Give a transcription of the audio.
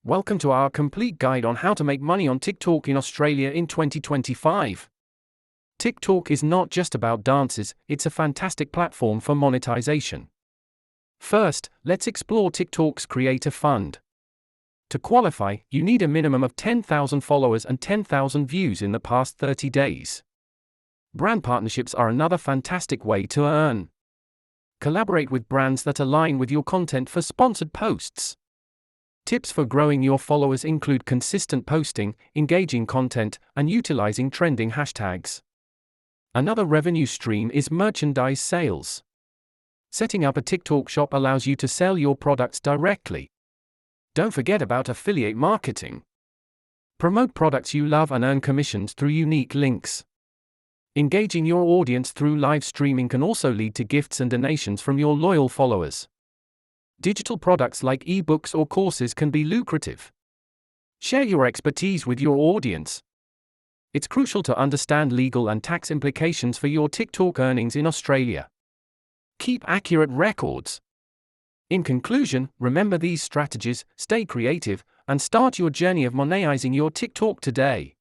Welcome to our complete guide on how to make money on TikTok in Australia in 2025. TikTok is not just about dances, it's a fantastic platform for monetization. First, let's explore TikTok's Creator Fund. To qualify, you need a minimum of 10,000 followers and 10,000 views in the past 30 days. Brand partnerships are another fantastic way to earn. Collaborate with brands that align with your content for sponsored posts. Tips for growing your followers include consistent posting, engaging content, and utilizing trending hashtags. Another revenue stream is merchandise sales. Setting up a TikTok shop allows you to sell your products directly. Don't forget about affiliate marketing. Promote products you love and earn commissions through unique links. Engaging your audience through live streaming can also lead to gifts and donations from your loyal followers. Digital products like ebooks or courses can be lucrative. Share your expertise with your audience. It's crucial to understand legal and tax implications for your TikTok earnings in Australia. Keep accurate records. In conclusion, remember these strategies, stay creative, and start your journey of monetizing your TikTok today.